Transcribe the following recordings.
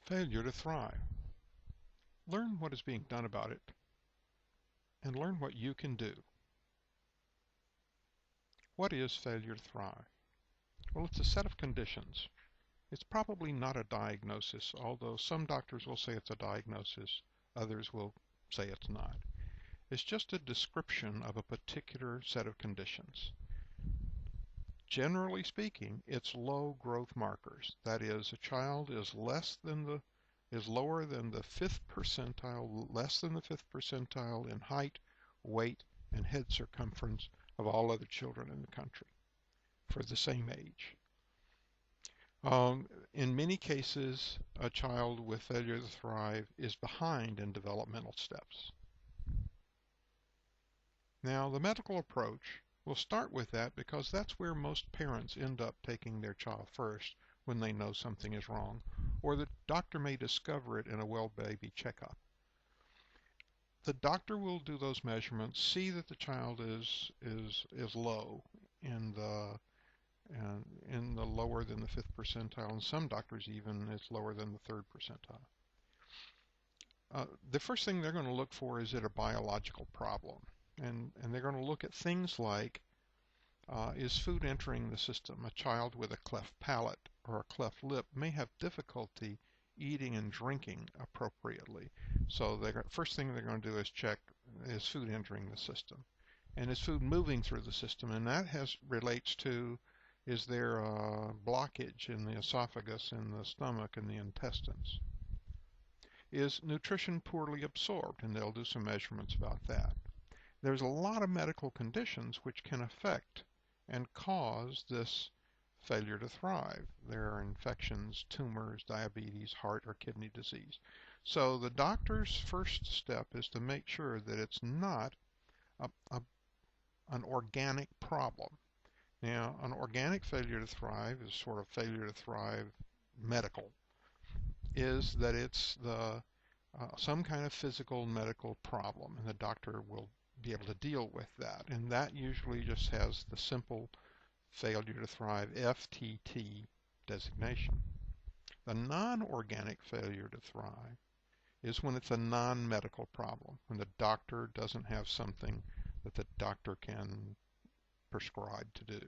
Failure to thrive. Learn what is being done about it and learn what you can do. What is failure to thrive? Well, it's a set of conditions. It's probably not a diagnosis, although some doctors will say it's a diagnosis, others will say it's not. It's just a description of a particular set of conditions. Generally speaking, it's low growth markers. That is, a child is lower than the fifth percentile, less than the fifth percentile in height, weight, and head circumference of all other children in the country for the same age. In many cases, a child with failure to thrive is behind in developmental steps. Now, the medical approach will start with that because that's where most parents end up taking their child first when they know something is wrong, or the doctor may discover it in a well baby checkup. The doctor will do those measurements, see that the child is low in the lower than the fifth percentile, and some doctors even it's lower than the third percentile. The first thing they're going to look for is it a biological problem, and they're going to look at things like is food entering the system? A child with a cleft palate or a cleft lip may have difficulty eating and drinking appropriately. So the first thing they're going to do is check, is food entering the system? And is food moving through the system? And that relates to, is there a blockage in the esophagus, in the stomach, and the intestines? Is nutrition poorly absorbed? And they'll do some measurements about that. There's a lot of medical conditions which can affect and cause this failure to thrive. There are infections, tumors, diabetes, heart or kidney disease. So the doctor's first step is to make sure that it's not an organic problem. Now, an organic failure to thrive is sort of failure to thrive medical, is that it's some kind of physical medical problem, and the doctor will be able to deal with that. And that usually just has the simple failure to thrive FTT designation. The non-organic failure to thrive is when it's a non-medical problem, when the doctor doesn't have something that the doctor can prescribe to do.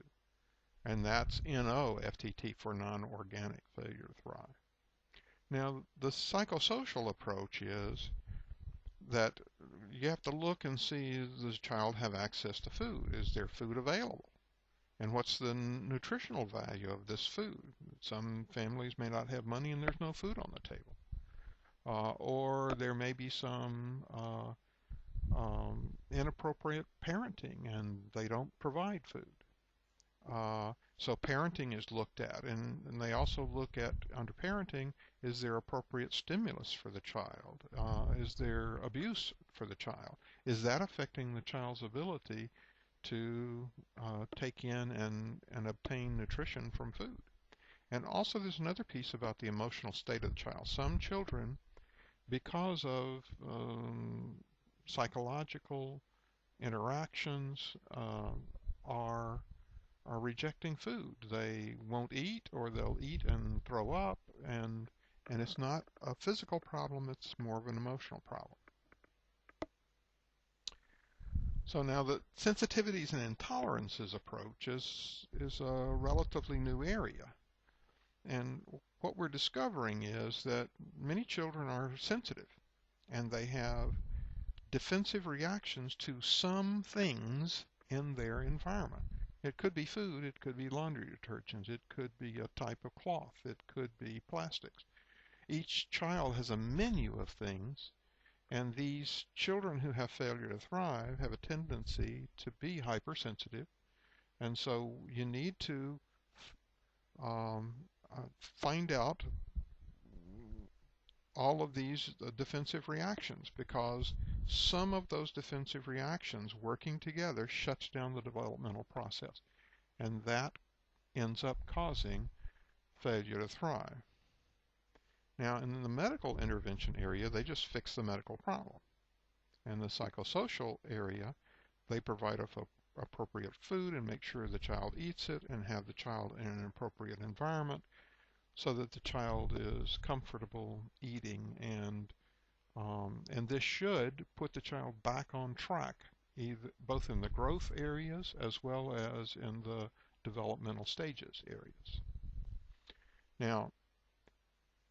And that's NO-FTT for non-organic failure to thrive. Now, the psychosocial approach is that you have to look and see, does the child have access to food? Is there food available? And what's the nutritional value of this food? Some families may not have money and there's no food on the table. Or there may be some inappropriate parenting and they don't provide food. So parenting is looked at, and they also look at, under parenting, is there appropriate stimulus for the child? Is there abuse for the child? Is that affecting the child's ability to take in and obtain nutrition from food? And also there's another piece about the emotional state of the child. Some children, because of psychological interactions, are rejecting food. They won't eat, or they'll eat and throw up, and it's not a physical problem, it's more of an emotional problem. So now the sensitivities and intolerances approach is a relatively new area. And what we're discovering is that many children are sensitive, and they have defensive reactions to some things in their environment. It could be food, it could be laundry detergents, it could be a type of cloth, it could be plastics. Each child has a menu of things, and these children who have failure to thrive have a tendency to be hypersensitive, and so you need to find out all of these defensive reactions, because some of those defensive reactions working together shuts down the developmental process, and that ends up causing failure to thrive. Now, in the medical intervention area, they just fix the medical problem. In the psychosocial area, they provide appropriate food and make sure the child eats it and have the child in an appropriate environment so that the child is comfortable eating, and this should put the child back on track, both in the growth areas as well as in the developmental stages areas. Now,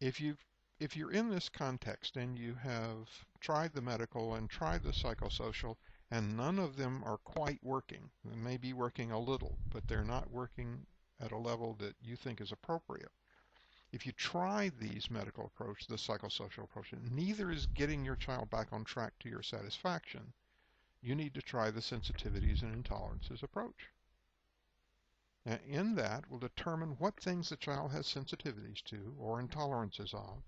if you're in this context and you have tried the medical and tried the psychosocial and none of them are quite working, they may be working a little, but they're not working at a level that you think is appropriate. If you try these medical approach, the psychosocial approach, and neither is getting your child back on track to your satisfaction, you need to try the sensitivities and intolerances approach. And in that, we'll determine what things the child has sensitivities to or intolerances of.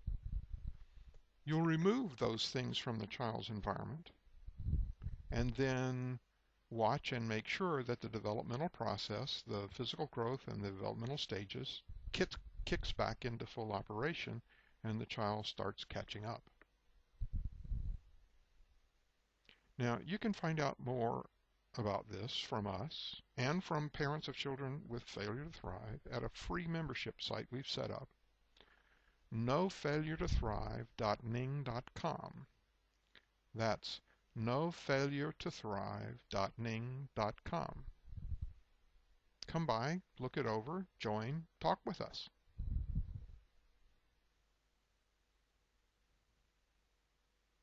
You'll remove those things from the child's environment, and then watch and make sure that the developmental process, the physical growth and the developmental stages, kicks back into full operation and the child starts catching up. Now, you can find out more about this from us and from parents of children with failure to thrive at a free membership site we've set up, nofailuretotthrive.ning.com. That's nofailuretotthrive.ning.com. Come by, look it over, join, talk with us.